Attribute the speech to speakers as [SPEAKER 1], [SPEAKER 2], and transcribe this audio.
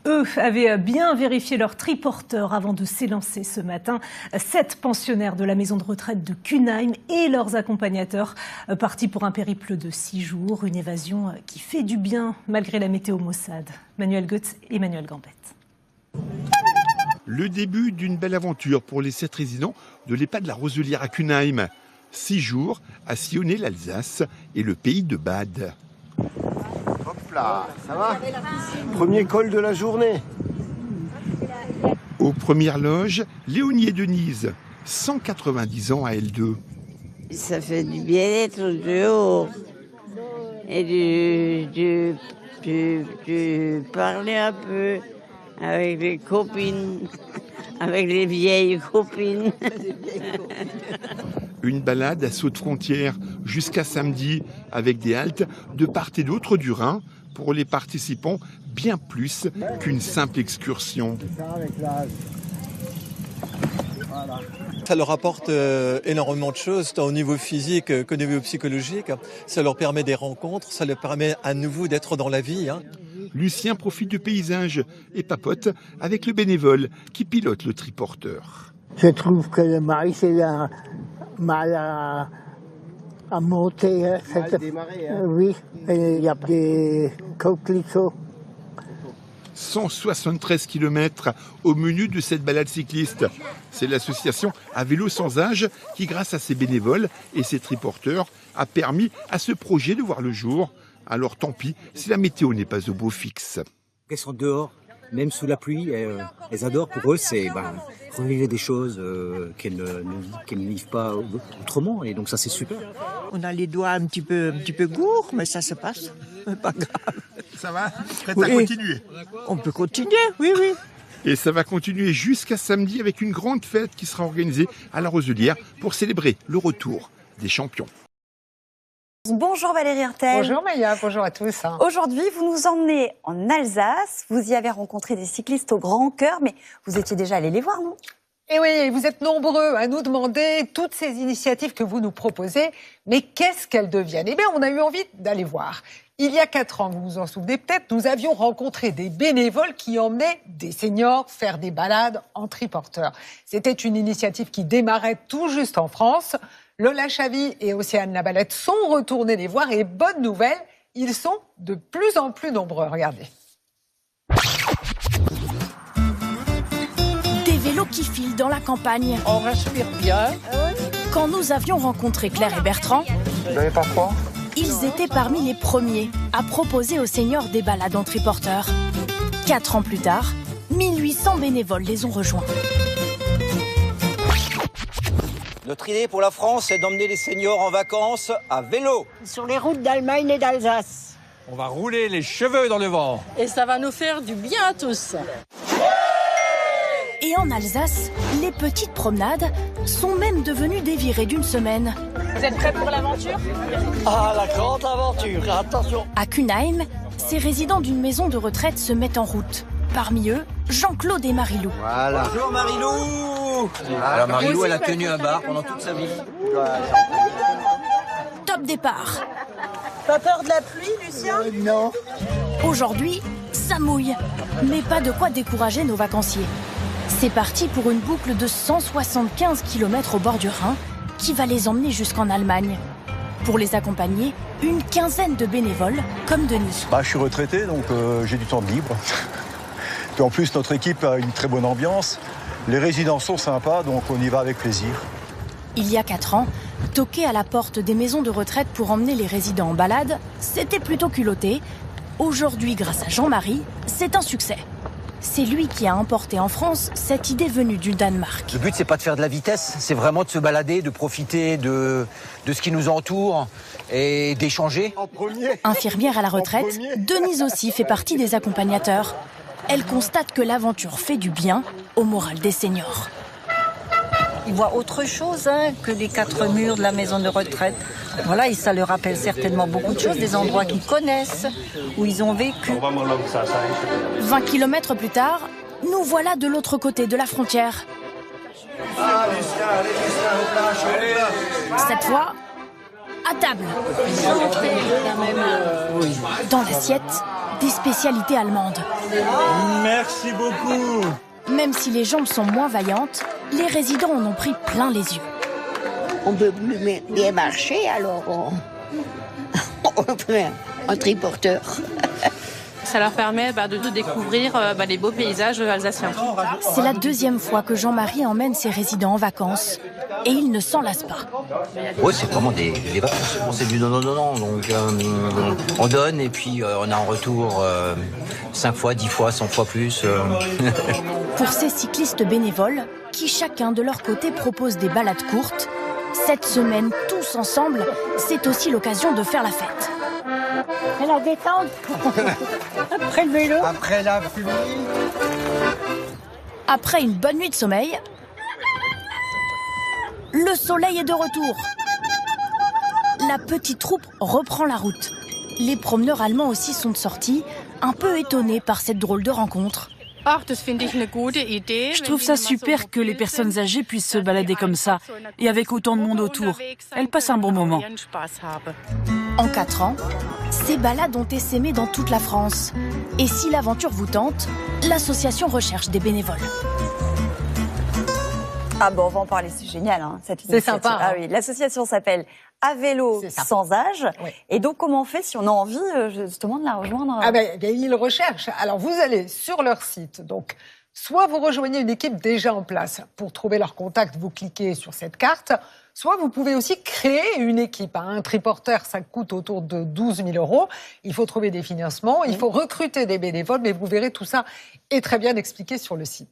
[SPEAKER 1] Eux avaient bien vérifié leur triporteur avant de s'élancer ce matin. 7 pensionnaires de la maison de retraite de Kunheim et leurs accompagnateurs partis pour un périple de 6 jours. Une évasion qui fait du bien malgré la météo maussade. Manuel Goetz et Emmanuel Gambette.
[SPEAKER 2] Le début d'une belle aventure pour les 7 résidents de l'EHPAD La Roselière à Kunheim. 6 jours à sillonner l'Alsace et le pays de Bade.
[SPEAKER 3] Hop là, ça va? Premier col de la journée.
[SPEAKER 2] Aux premières loges, Léonie et Denise, 190 ans à L2.
[SPEAKER 4] Ça fait du bien-être dehors et de parler un peu avec les copines, avec les vieilles copines.
[SPEAKER 2] Une balade à saut de frontière jusqu'à samedi avec des haltes de part et d'autre du Rhin pour les participants, bien plus qu'une simple excursion.
[SPEAKER 5] Ça leur apporte énormément de choses, tant au niveau physique qu'au niveau psychologique. Ça leur permet des rencontres, ça leur permet à nouveau d'être dans la vie.
[SPEAKER 2] Lucien profite du paysage et papote avec le bénévole qui pilote le triporteur.
[SPEAKER 6] Je trouve que le maïs est mal à monter.
[SPEAKER 3] Mal démarré, hein.
[SPEAKER 6] Oui, il y a des coquelicots.
[SPEAKER 2] 173 km au menu de cette balade cycliste. C'est l'association À Vélo Sans Âge qui, grâce à ses bénévoles et ses triporteurs, a permis à ce projet de voir le jour. Alors tant pis si la météo n'est pas au beau fixe.
[SPEAKER 7] Elles sont dehors, même sous la pluie, elles adorent. Pour eux, c'est revivre des choses qu'elles ne vivent pas autrement. Et donc ça, c'est super.
[SPEAKER 8] On a les doigts un petit peu courts, mais ça se passe. Pas grave.
[SPEAKER 2] Ça va? Prête à continuer?
[SPEAKER 8] On peut continuer, oui.
[SPEAKER 2] Et ça va continuer jusqu'à samedi avec une grande fête qui sera organisée à La Roselière pour célébrer le retour des champions.
[SPEAKER 9] Bonjour Valérie Hertel.
[SPEAKER 10] Bonjour Maya, bonjour à tous.
[SPEAKER 9] Aujourd'hui, vous nous emmenez en Alsace. Vous y avez rencontré des cyclistes au grand cœur, mais vous étiez déjà allé les voir, non?
[SPEAKER 10] Et oui, vous êtes nombreux à nous demander toutes ces initiatives que vous nous proposez, mais qu'est-ce qu'elles deviennent? Eh bien, on a eu envie d'aller voir. Il y a 4 ans, vous vous en souvenez peut-être, nous avions rencontré des bénévoles qui emmenaient des seniors faire des balades en triporteur. C'était une initiative qui démarrait tout juste en France. Lola Chavy et Océane Labalette sont retournés les voir et bonne nouvelle, ils sont de plus en plus nombreux. Regardez.
[SPEAKER 11] Des vélos qui filent dans la campagne.
[SPEAKER 8] On respire bien.
[SPEAKER 11] Quand nous avions rencontré Claire et Bertrand,
[SPEAKER 3] Vous n'avez pas froid?
[SPEAKER 11] ils étaient parmi les premiers à proposer aux seniors des balades en triporteur. 4 ans plus tard, 1800 bénévoles les ont rejoints.
[SPEAKER 12] Notre idée pour la France, c'est d'emmener les seniors en vacances à vélo.
[SPEAKER 8] Sur les routes d'Allemagne et d'Alsace.
[SPEAKER 13] On va rouler les cheveux dans le vent.
[SPEAKER 14] Et ça va nous faire du bien à tous.
[SPEAKER 11] Et en Alsace, les petites promenades sont même devenues des virées d'une semaine.
[SPEAKER 14] Vous êtes prêts pour l'aventure?
[SPEAKER 8] Ah, la grande aventure, attention.
[SPEAKER 11] À Kunheim, ces résidents d'une maison de retraite se mettent en route. Parmi eux, Jean-Claude et Marilou.
[SPEAKER 12] Voilà. Bonjour Marilou. Alors Marilou, elle a tenu un bar pendant toute sa vie.
[SPEAKER 11] Top départ.
[SPEAKER 8] Pas peur de la pluie, Lucien?
[SPEAKER 6] Non.
[SPEAKER 11] Aujourd'hui, ça mouille. Mais pas de quoi décourager nos vacanciers. C'est parti pour une boucle de 175 km au bord du Rhin qui va les emmener jusqu'en Allemagne. Pour les accompagner, une quinzaine de bénévoles comme Denis.
[SPEAKER 15] Je suis retraité, donc j'ai du temps de libre. Puis en plus, notre équipe a une très bonne ambiance. Les résidents sont sympas, donc on y va avec plaisir.
[SPEAKER 11] Il y a 4 ans, toquer à la porte des maisons de retraite pour emmener les résidents en balade, c'était plutôt culotté. Aujourd'hui, grâce à Jean-Marie, c'est un succès. C'est lui qui a emporté en France cette idée venue du Danemark.
[SPEAKER 12] Le but, c'est pas de faire de la vitesse, c'est vraiment de se balader, de profiter de ce qui nous entoure et d'échanger.
[SPEAKER 11] Infirmière à la retraite, Denise aussi fait partie des accompagnateurs. Elle constate que l'aventure fait du bien au moral des seniors.
[SPEAKER 16] Ils voient autre chose que les 4 murs de la maison de retraite. Voilà, et ça leur rappelle certainement beaucoup de choses, des endroits qu'ils connaissent, où ils ont vécu.
[SPEAKER 11] 20 km plus tard, nous voilà de l'autre côté de la frontière. Cette fois, à table. Dans l'assiette, des spécialités allemandes.
[SPEAKER 13] Merci beaucoup.
[SPEAKER 11] Même si les jambes sont moins vaillantes, les résidents en ont pris plein les yeux.
[SPEAKER 4] On peut plus bien marcher, alors on fait un triporteur.
[SPEAKER 14] Ça leur permet de découvrir les beaux paysages alsaciens.
[SPEAKER 11] C'est la deuxième fois que Jean-Marie emmène ses résidents en vacances. Et il ne s'en lasse pas.
[SPEAKER 12] Oui, c'est vraiment des vacances. C'est du non. Donc, on donne et puis on a en retour 5 fois, 10 fois, 100 fois plus.
[SPEAKER 11] Pour ces cyclistes bénévoles, qui chacun de leur côté propose des balades courtes, cette semaine, tous ensemble, c'est aussi l'occasion de faire la fête.
[SPEAKER 16] Et la détente. Après le vélo.
[SPEAKER 12] Après la pluie.
[SPEAKER 11] Après une bonne nuit de sommeil, le soleil est de retour. La petite troupe reprend la route. Les promeneurs allemands aussi sont sortis, un peu étonnés par cette drôle de rencontre.
[SPEAKER 17] Je trouve ça super que les personnes âgées puissent se balader comme ça, et avec autant de monde autour. Elles passent un bon moment.
[SPEAKER 11] En 4 ans, ces balades ont essaimé dans toute la France. Et si l'aventure vous tente, l'association recherche des bénévoles.
[SPEAKER 9] Ah bon, on va en parler, c'est génial, hein, cette
[SPEAKER 10] C'est
[SPEAKER 9] initiative.
[SPEAKER 10] sympa.
[SPEAKER 9] Ah oui, l'association s'appelle À vélo sans âge.
[SPEAKER 10] Oui.
[SPEAKER 9] Et donc, comment on fait si on a envie justement de la rejoindre?
[SPEAKER 10] Ils recherchent. Alors, vous allez sur leur site. Donc, soit vous rejoignez une équipe déjà en place. Pour trouver leur contact, vous cliquez sur cette carte. Soit vous pouvez aussi créer une équipe. Un triporteur, ça coûte autour de 12 000 €. Il faut trouver des financements, il faut recruter des bénévoles, mais vous verrez tout ça est très bien expliqué sur le site.